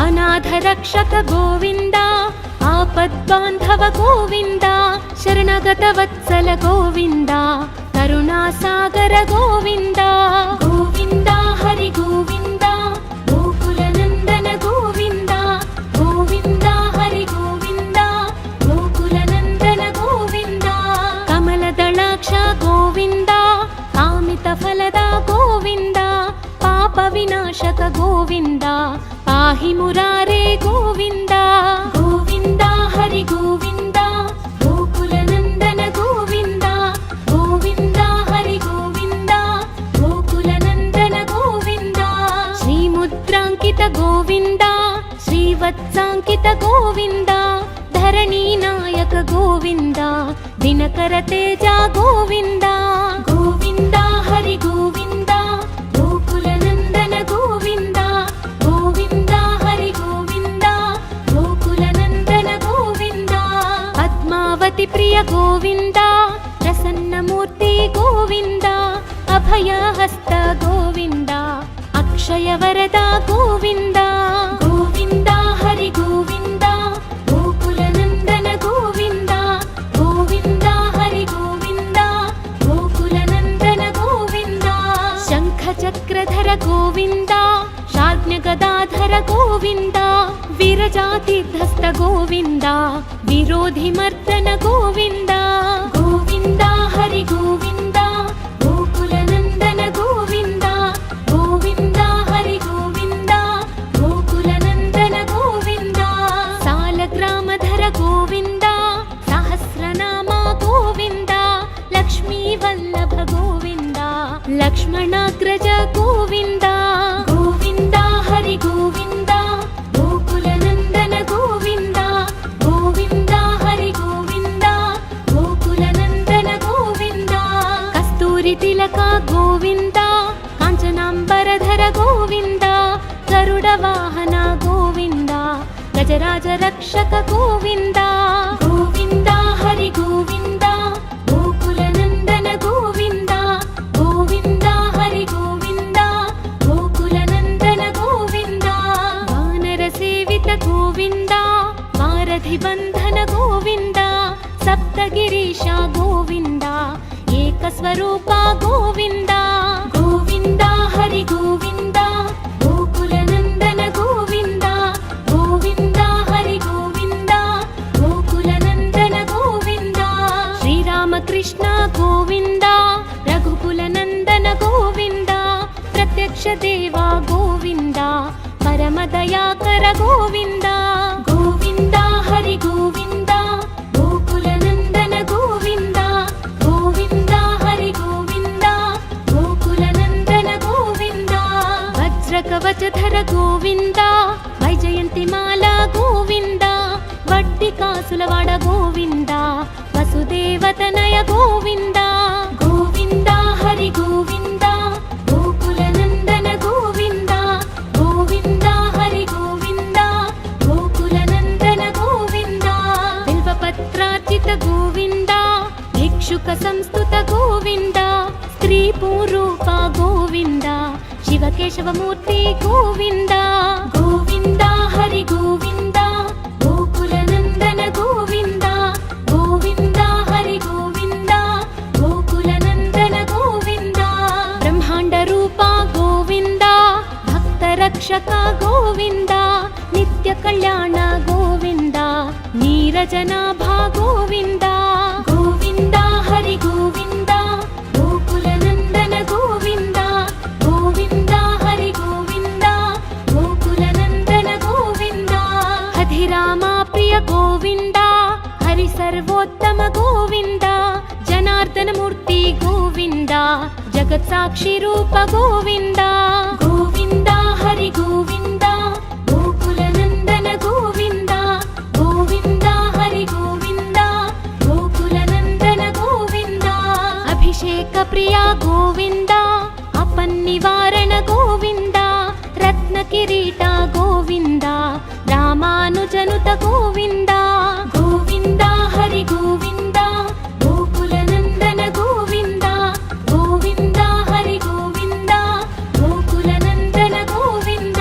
ಅನಾಥ ರಕ್ಷಕ ಗೋವಿಂದ, ಆಪದ್ಬಾಂಧವ ಗೋವಿಂದ. ಶರಣಗತ ವತ್ಸಲ ಗೋವಿಂದ, ಕರುಣಾಸಾಗರ ಗೋವಿಂದ. ಗೋವಿಂದ ಹರಿ ಗೋವಿಂದ, ಗೋಕುಲ ನಂದನ ಗೋವಿಂದ. ಗೋವಿಂದ ಹರಿ ಗೋವಿಂದ, ಗೋಕುಲ ನಂದನ ಗೋವಿಂದ. ಕಮಲದಳಾಕ್ಷ ಗೋವಿಂದ, ಕಾಮಿತ ಫಲದ ಗೋವಿಂದ. ಪಾಪ ವಿನಾಶಕ ಗೋವಿಂದ, ಪಾಹಿ ಮುರಾರೇ ಗೋವಿಂದ. ಗೋವಿಂದ ಹರಿ ಗೋವಿಂದ, ಗೋಕುಲ ನಂದನ ಗೋವಿಂದ. ಗೋವಿಂದ ಹರಿ ಗೋವಿಂದ, ಗೋಕುಲ ನಂದನ ಗೋವಿಂದ. ಶ್ರೀ ಮುದ್ರಾಂಕಿತ ಗೋವಿಂದ, ಶ್ರೀವತ್ಸಾಂಕಿತ ಗೋವಿಂದ. ಧರಣಿ ನಾಯಕ ಗೋವಿಂದ, ದಿನಕರ ತೇಜ ಗೋವಿಂದ. ಗೋವಿಂದ ಹರಿ ಗೋವಿಂದ, ಗೋಕುಲ ನಂದನ ಗೋವಿಂದ. ಗೋವಿಂದ ಹರಿ ಗೋವಿಂದ, ಗೋಕುಲ ನಂದನ ಗೋವಿಂದ. ಪದ್ಮಾವತಿ ಪ್ರಿಯ ಗೋವಿಂದ, ಪ್ರಸನ್ನ ಮೂರ್ತಿ ಗೋವಿಂದ. ಅಭಯ ಹಸ್ತ ಗೋವಿಂದ, ಅಕ್ಷಯ ವರದ ಗೋವಿಂದ. ಗೋವಿಂದ ಹರಿ ಗೋವಿಂದ, ಗೋಕುಲ ನಂದನ ಗೋವಿಂದ. ಗೋವಿಂದ ಹರಿ ಗೋವಿಂದ, ಗೋಕುಲ ನಂದನ ಗೋವಿಂದ. ಶಂಖ ಚಕ್ರಧರ ಗೋವಿಂದ, ಶಾರ್ಜ್ಞ ಗದಾಧರ ಗೋವಿಂದ. ವಿರಜಾತೀರ್ಧಸ್ಥ ಗೋವಿಂದ, ವಿರೋಧಿ ಮರ್ದನ ಗೋವಿಂದ. ಗೋವಿಂದ ಹರಿ ಗೋವಿಂದ, ಗೋಕುಲ ನಂದನ ಗೋವಿಂದ. ಗೋವಿಂದ ಹರಿ ಗೋವಿಂದ, ಗೋಕುಲ ನಂದನ ಗೋವಿಂದ. ಸಾಲಗ್ರಾಮಧರ ಗೋವಿಂದ, ಸಹಸ್ರನಾಮ ಗೋವಿಂದ. ಲಕ್ಷ್ಮೀ ವಲ್ಲಭ ಗೋವಿಂದ, ಲಕ್ಷ್ಮಣಾಗ್ರಜ ಗೋವಿಂದ. ಗೋವಿಂದ ಹರಿ ಗೋವಿಂದ, ಗೋಕುಲ ನಂದನ ಗೋವಿಂದ. ಗೋವಿಂದ ಹರಿ ಗೋವಿಂದ, ಗೋಕುಲ ನಂದನ ಗೋವಿಂದ. ಕಸ್ತೂರಿ ತಿಲಕ ಗೋವಿಂದ, ಕಾಂಚನಾಂಬರಧರ ಗೋವಿಂದ. ಗರುಡ ವಾಹನ ಗೋವಿಂದ, ಗಜರಾಜ ರಕ್ಷಕ ಗೋವಿಂದ. ಗೋವಿಂದ ಹರಿ ಗೋವಿಂದ, ಗೋಕುಲ ನಂದನ ಗೋವಿಂದ. ಗೋವಿಂದ ಹರಿ ಗೋವಿಂದ, ಗೋಕುಲ ನಂದನ ಗೋವಿಂದ. ವಾನರ ಸೇವಿತ ಗೋವಿಂದ, ವಾರಧಿ ಬಂಧನ ಸಪ್ತಗಿರೀಶ ಗೋವಿಂದ ಏಕಸ್ವರೂಪ ಗೋವಿಂದ ಗೋವಿಂದ ಹರಿ ಗೋವಿಂದ ಗೋಕುಲನಂದನ ಗೋವಿಂದ ಗೋವಿಂದ ಹರಿ ಗೋವಿಂದ ಗೋಕುಲನಂದನ ಗೋವಿಂದ ಶ್ರೀರಾಮಕೃಷ್ಣ ಗೋವಿಂದ ರಘುಕುಲನಂದನ ಗೋವಿಂದ ಪ್ರತ್ಯಕ್ಷ ದೇವ ಗೋವಿಂದ ಪರಮದಯಾಕರ ಗೋವಿಂದ ಗೋವಿಂದ ಹರಿ ಗೋವಿಂದ ಗೋಕುಲನಂದನ ಗೋವಿಂದ ಗೋವಿಂದ ಹರಿ ಗೋವಿಂದ ಗೋಕುಲನಂದನ ಗೋವಿಂದ ವಜ್ರಕವಚಧರ ಗೋವಿಂದ ವೈಜಯಂತಿಮಾಲಾ ಗೋವಿಂದ ವಡ್ಡಿಕಾಸುಲವಾಡ ಗೋವಿಂದ ವಸುದೇವತನಯ ಗೋವಿಂದ ಗೋವಿಂದ ಹರಿ ಗೋವಿಂದ ಗೋಕುಲನಂದನ ಗೋವಿಂದ ಗೋವಿಂದ ಹರಿ ಗೋವಿಂದ ಗೋಕುಲನಂದನ ಗೋವಿಂದ ಬಿಲ್ವಪತ್ರಾರ್ಚಿತ ಗೋವಿಂದ ಭಿಕ್ಷುಕ ಸಂಸ್ತುತ ಗೋವಿಂದ ಸ್ತ್ರೀ ಪೂರೂಪ ಗೋವಿಂದ ಶಿವಕೇಶವಮೂರ್ತಿ ಗೋವಿಂದ ಗೋವಿಂದ ಹರಿ ಗೋವಿಂದ ಗೋಕುಲನಂದನ ಗೋವಿಂದ ಗೋವಿಂದ ಹರಿ ಗೋವಿಂದ ಗೋಕುಲನಂದನ ಗೋವಿಂದ ಬ್ರಹ್ಮಾಂಡ ರೂಪ ಗೋವಿಂದ ಭಕ್ತ ರಕ್ಷಕ ಗೋವಿಂದ ನಿತ್ಯ ಕಲ್ಯಾಣ ಗೋವಿಂದ ನೀರಜನಾಭ ಗೋವಿಂದ ಗೋವಿಂದ ಹರಿ ಗೋವಿಂದ ಗೋಕುಲನಂದನ ಗೋವಿಂದ ಗೋವಿಂದ ಹರಿ ಗೋವಿಂದ ಗೋಕುಲನಂದನ ಗೋವಿಂದ ಹಧಿರಾಮ ಪ್ರಿಯ ಗೋವಿಂದ ಹರಿ ಸರ್ವೋತ್ತಮ ಗೋವಿಂದ ಜನಾರ್ದನ ಮೂರ್ತಿ ಗೋವಿಂದ ಜಗತ್ ಸಾಕ್ಷಿ ರೂಪ ಗೋವಿಂದ ಗೋವಿಂದ ಹರಿ ಗೋವಿಂದ ಗೋಕುಲನಂದನ ಗೋವಿಂದ ಗೋವಿಂದ ಹರಿ ಗೋವಿಂದ ಗೋಕುಲನಂದನ ಗೋವಿಂದ ಅಭಿಷೇಕ ಪ್ರಿಯ ಗೋವಿಂದ ಅಪನ್ನಿವಾರಣ ಗೋವಿಂದ ರತ್ನ ಕಿರೀಟ ಗೋವಿಂದ ರಾಮಾನುಜನುತ ಗೋವಿಂದ ಗೋವಿಂದ ಹರಿ ಗೋವಿಂದ ಗೋಕುಲನಂದನ ಗೋವಿಂದ ಗೋವಿಂದ ಹರಿ ಗೋವಿಂದ ಗೋಕುಲನಂದನ ಗೋವಿಂದ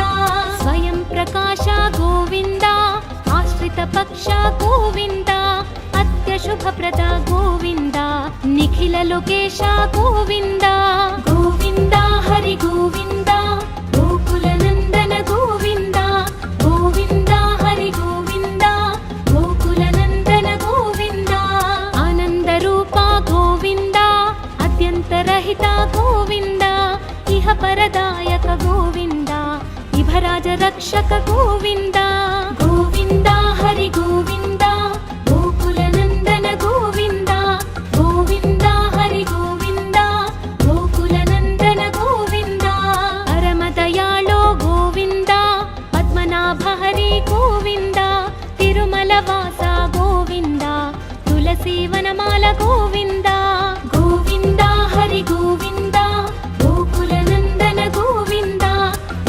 ಸ್ವಯಂ ಪ್ರಕಾಶ ಗೋವಿಂದ ಆಶ್ರಿತ ಪಕ್ಷ ಗೋವಿಂದ ಅತ್ಯ ಶುಭಪ್ರದ ಗೋವಿಂದ ನಿಖಿಲ ಲೋಕೇಶ ಗೋವಿಂದ ಗೋವಿಂದ ಹರಿ ಗೋವಿಂದ ಗೋಕುಲನಂದನ ಗೋವಿಂದ ಗೋವಿಂದ ಹರಿ ಗೋವಿಂದ ಗೋಕುಲನಂದನ ಗೋವಿಂದ ಆನಂದ ರೂಪ ಗೋವಿಂದ ಅತ್ಯಂತರಹಿತ ಗೋವಿಂದ ಇಹ ಪರದಾಯಕ ಗೋವಿಂದ ಇಭರಾಜ ರಕ್ಷಕ ಗೋವಿಂದ ಗೋವಿಂದ ಹರಿ ಗೋವಿಂದ ಗೋಕುಲನಂದನ ಗೋವಿಂದ ಗೋವಿಂದ ಹರಿ ಗೋವಿಂದ ಗೋಕುಲನಂದನ ಗೋವಿಂದ ಪರಮದಯಾಳೋ ಗೋವಿಂದ ಪದ್ಮನಾಭ ಹರಿ ಗೋವಿಂದ ತಿರುಮಲ ವಾಸ ಗೋವಿಂದ ತುಳಸಿ ವನಮಾಲ ಗೋವಿಂದ ಗೋವಿಂದ ಹರಿ ಗೋವಿಂದ ಗೋಕುಲನಂದನ ಗೋವಿಂದ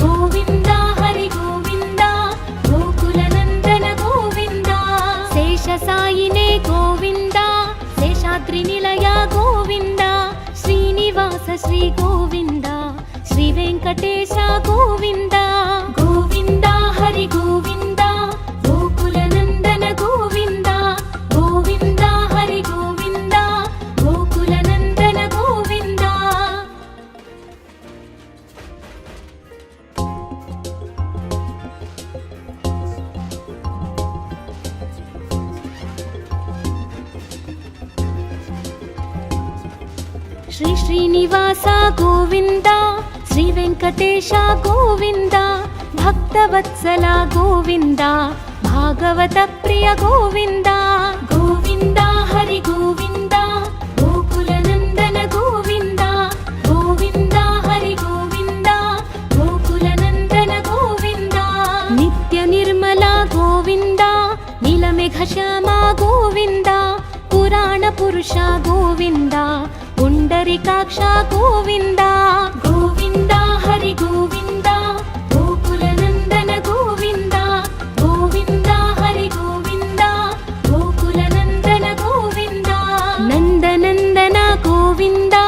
ಗೋವಿಂದ ಹರಿ ಗೋವಿಂದ ಗೋಕುಲನಂದನ ಗೋವಿಂದ ಶೇಷ ಸಾಯಿನೇ ಗೋವಿಂದ ಶೇಷಾದ್ರಿ ನಿಲಯ ಗೋವಿಂದ ಶ್ರೀನಿವಾಸ ಶ್ರೀ ಗೋವಿಂದ ಶ್ರೀ ವೆಂಕಟೇಶ ಗೋವಿಂದ ಗೋವಿಂದ ಹರಿ ಗೋವಿಂದ ಗೋಕುಲನಂದನ ಗೋವಿಂದ ಗೋವಿಂದ ಹರಿ ಗೋವಿಂದ ಗೋಕುಲನಂದನ ಗೋವಿಂದ ಶ್ರೀ ಶ್ರೀನಿವಾಸ ಗೋವಿಂದ ಶ್ರೀ ವೆಂಕಟೇಶ ಗೋವಿಂದ ಭಕ್ತವತ್ಸಲ ಗೋವಿಂದ ಭಾಗವತ ಪ್ರಿಯ ಗೋವಿಂದ ಗೋವಿಂದ ಹರಿ ಗೋವಿಂದ ಗೋಕುಲನಂದನ ಗೋವಿಂದ ಗೋವಿಂದ ಹರಿ ಗೋವಿಂದ ಗೋಕುಲನಂದನ ಗೋವಿಂದ ನಿತ್ಯ ನಿರ್ಮಲ ಗೋವಿಂದ ನೀಲಮೇಘ ಶ್ಯಾಮ ಗೋವಿಂದ ಪುರಾಣ ಪುರುಷ ಗೋವಿಂದ ಪುಂಡರಿಕಾಕ್ಷ ಗೋವಿಂದ ಗೋವಿಂದ ಹರಿ ಗೋವಿಂದ ಗೋಕುಲನಂದನ ಗೋವಿಂದ ಗೋವಿಂದ ಹರಿ ಗೋವಿಂದ ಗೋಕುಲನಂದನ ಗೋವಿಂದ ನಂದನಂದನ ಗೋವಿಂದ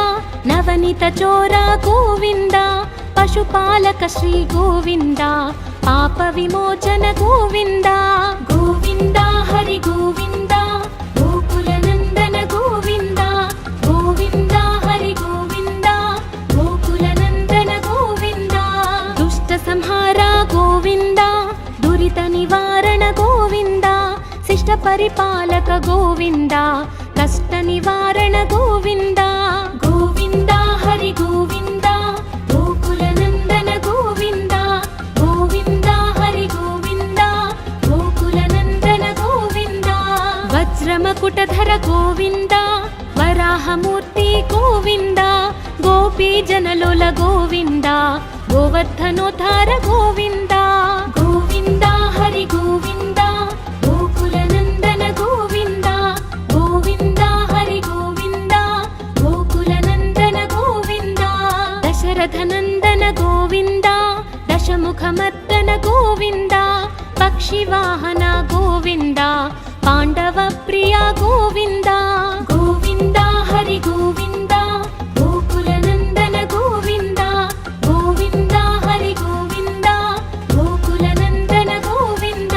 ನವನಿತ ಚೋರ ಗೋವಿಂದ ಪಶುಪಾಲಕ ಶ್ರೀ ಗೋವಿಂದ ಪಾಪ ವಿಮೋಚನ ಗೋವಿಂದ ಗೋವಿಂದ ಹರಿ ಗೋವಿಂದ ಗೋಕುಲನ ఇష్ట పరిపాలక గోవింద కష్ట నివారణ గోవింద గోవింద హరి గోవింద గోకుల నందన గోవింద గోవింద హరి గోవింద గోకుల నందన గోవింద వజ్రమకుటధర గోవింద వరాహమూర్తి గోవింద గోపీ జనలోల గోవింద గోవర్ధనోద్ధార గోవింద గోవింద హరి గోవింద గోకుల నందన గోవింద గోవింద హరి గోవింద గోకుల నందన గోవింద దశరథ నందన గోవింద దశముఖమర్దన గోవింద పక్షివాహన గోవింద పాండవ ప్రియ గోవింద గోవింద హరి గోవింద గోకుల నందన గోవింద గోవింద హరి గోవింద గోకుల నందన గోవింద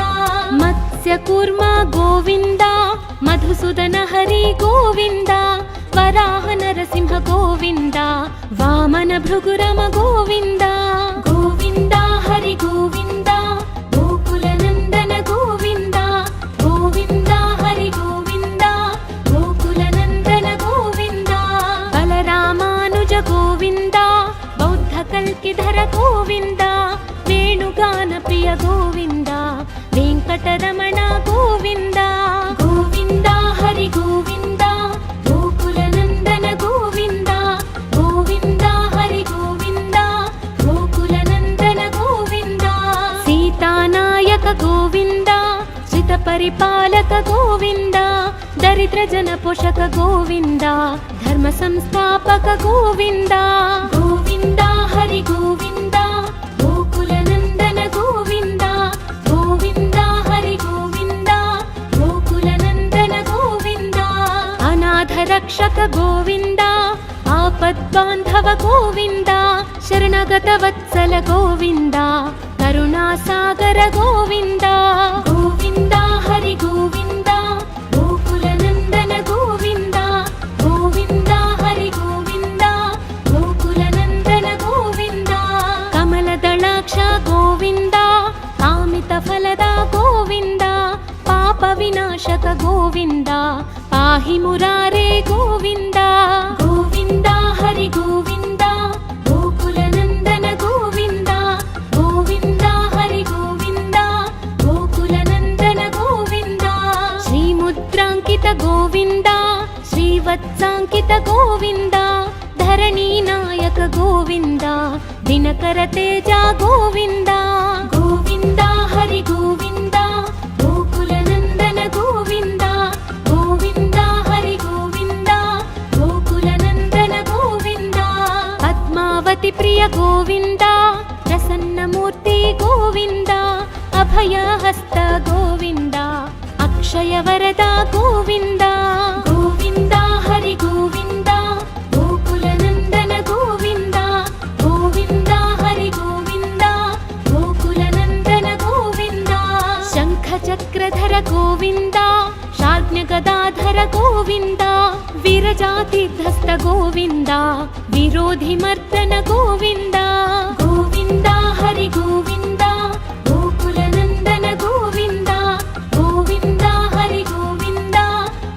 మత్స్య కూర్మ గోవింద మధుసూదన హరి గోవింద వరాహ నరసింహ గోవింద వామన భృగురమ గోవింద గోవింద హరి గోవింద గోకుల నందన గోవింద గోవింద హరి గోవింద గోకుల నందన గోవింద బలరామానుజ గోవింద బౌద్ధ కల్కిధర గోవింద వేణుగాన ప్రియ గోవింద వెంకటరమణ గోవింద గోవింద హరి గోవింద గోకుల నందన గోవింద గోవింద హరి గోవింద గోకుల నందన గోవింద సీతానాయక గోవింద శ్రిత పరిపాలక గోవింద దరిద్ర జన పోషక గోవింద ధర్మ సంస్థాపక గోవింద గోవింద హరి గోవింద గోకుల నందన గోవింద గోవింద హరి గోవింద గోకుల నందన గోవింద అనాథ రక్షక గోవింద ఆపద్బాంధవ గోవింద శరణగత వత్సల గోవింద కరుణాసాగర గోవింద గోవింద హరి గోవింద గోకుల నందన గోవింద గోవింద హరి గోవింద గోకుల నందన గోవింద కమలదళాక్ష గోవింద కామిత ఫలద గోవింద పాప వినాశక గోవింద పాహి మురారే గోవింద గోవింద హరి గోవింద గోకుల నందన గోవింద గోవింద హరి గోవింద గోకుల నందన గోవింద శ్రీముద్రాంకిత గోవింద శ్రీవత్సాంకిత గోవింద ధరణీ నాయక గోవింద దినకర తేజ గోవింద గోవింద హరి గోవింద గోకుల నందన గోవింద గోవింద హరి గోవింద గోకుల నందన గోవింద పద్మావతి ప్రియ గోవింద ప్రసన్నమూర్తి గోవింద అభయహస్త గోవింద అక్షయ వరద గోవింద గోవింద హరి గోవింద గోకుల నందన గోవింద గోవింద హరి గోవింద గోకుల నందన గోవింద శంఖ చక్రధర గోవింద శార్జ్ఞ గదాధర గోవింద విరజాతిధ్వస్త గోవింద విరోధి మర్దన గోవింద గోవింద హరి గోవింద గోకుల నందన గోవింద గోవింద హరి గోవింద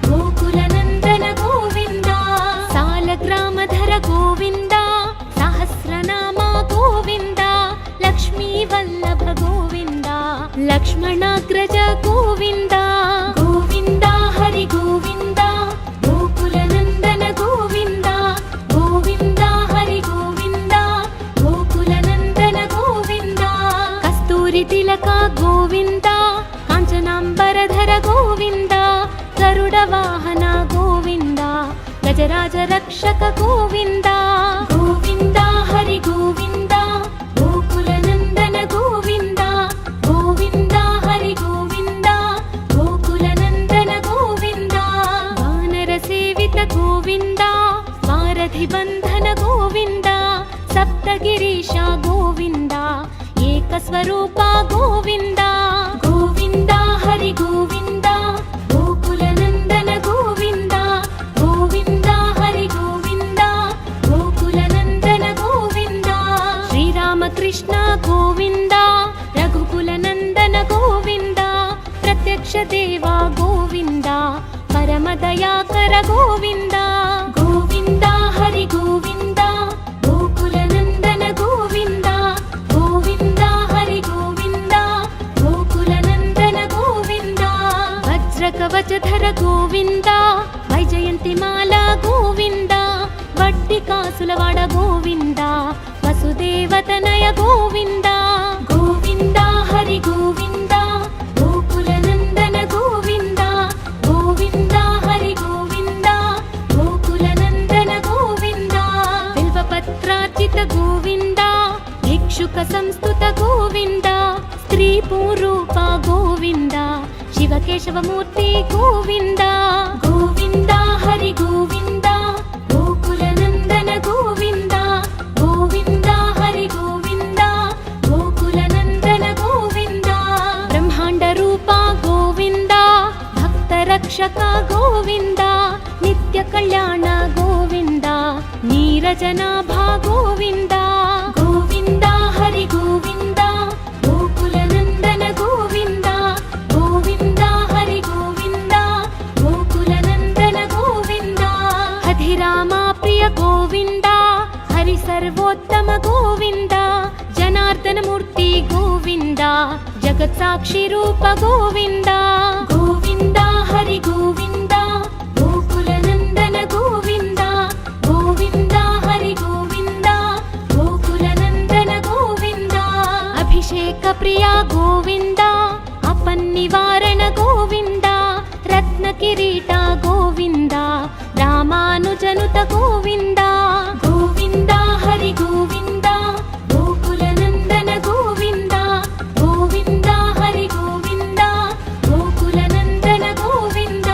గోకుల నందన గోవింద సాలగ్రామధర గోవింద సహస్రనామ గోవింద లక్ష్మీ వల్లభ గోవింద లక్ష్మణాగ్రజ గోవింద గోవింద హరి గోవింద గోకుల నందన గోవింద గోవింద హరి గోవింద గోకుల నందన గోవింద కస్తూరి తిలక గోవింద కాంచనాంబరధర గోవింద గరుడ వాహన గోవింద గజరాజ రక్షక గోవింద గోవింద హరి గోవింద గోకుల నందన గోవింద గోవింద హరి గోవింద గోకుల నందన గోవింద వానర సేవిత గోవింద వారధి బంధన గోవింద సప్తగిరీశ గోవింద ఏకస్వరూప గోవింద గోవింద హరి గోవింద గోకుల నందన గోవింద గోవింద హరి గోవింద గోకుల నందన గోవింద శ్రీరామకృష్ణ గోవింద రఘుకుల నందన గోవింద ప్రత్యక్ష ದೇವ ಗೋವಿಂದ ಪರಮದಯಾಕರ ಗೋವಿಂದ ಗೋವಿಂದ ಹರಿ ಗೋವಿಂದ ಗೋಕುಲ ನಂದನ ಗೋವಿಂದ ಗೋವಿಂದ ಹರಿ ಗೋವಿಂದ ಗೋಕುಲ ನಂದನ ಗೋವಿಂದ ವಜ್ರ ಕವಚಧರ ಗೋವಿಂದ ವೈಜಯಂತಿ ಮಾಲಾ ಗೋವಿಂದ వడ్డి కాసులవాడ గోవింద వసుదేవతనయ గోవింద గోవింద హరి గోవింద గోకుల నందన గోవింద గోవింద హరి గోవింద గోకుల నందన గోవింద బిల్వపత్రార్చిత గోవింద భిక్షుక సంస్తుత గోవింద స్త్రీ పూరూప గోవింద శివకేశవమూర్తి గోవింద గోవింద హరి గోవింద గోవింద గోవింద హరి గోవింద గోకుల నందన గోవింద బ్రహ్మాండ రూప గోవింద భక్త రక్షక గోవింద నిత్య కళ్యాణ గోవింద నీరజనాభ గోవింద గోవింద హరి గోవింద గోకుల నందన గోవింద గోవింద హరి గోవింద గోకుల నందన గోవింద హరిరామ ప్రియ గోవింద హరి సర్వోత్తమ గోవింద జనార్దన మూర్తి గోవింద జగత్ సాక్షి రూప గోవింద గోవింద హరి గోవింద గోకుల నందన గోవింద గోవింద హరి గోవింద గోకుల నందన గోవింద అభిషేక ప్రియ గోవింద అపన్నివారణ గోవింద రత్న కిరీట గోవింద రామానుజనుత గోవింద గోవింద హరి గోవింద గోకుల నందన గోవింద గోవింద హరి గోవింద గోకుల నందన గోవింద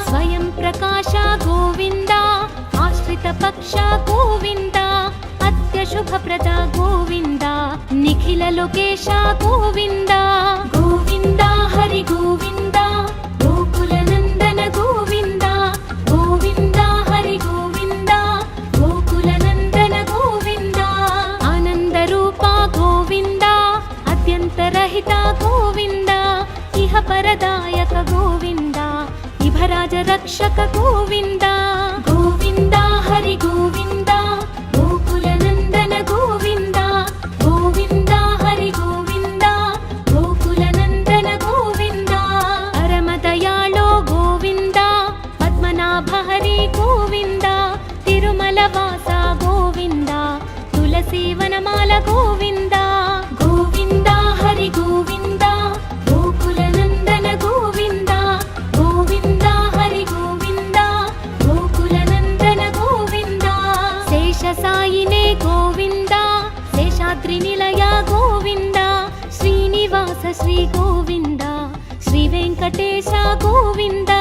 స్వయం ప్రకాశ గోవింద ఆశ్రిత పక్ష గోవింద అత్య శుభప్రద గోవింద నిఖిల లోకేశ గోవింద గోవింద హరి గోవింద గోకుల నందన గోవింద గోవింద హరి గోవింద గోకుల నందన గోవింద ఆనంద రూప గోవింద అత్యంతరహిత గోవింద ఇహ పరదాయక గోవింద ఇభరాజ రక్షక గోవింద గోవింద హరి గోవింద గోకుల నందన గోవింద గోవింద హరి గోవింద గోకుల నందన గోవింద పరమదయాళో గోవింద పద్మనాభ హరి గోవింద తిరుమల వాస గోవింద తులసి వనమాల గోవింద గోవింద హరి గోవింద గోకుల నందన గోవింద గోవింద హరి గోవింద గోకుల నందన గోవింద శేష సాయినే గోవింద శేషాద్రి నిలయ గోవింద శ్రీనివాస శ్రీ గోవింద శ్రీ వెంకటేశ గోవింద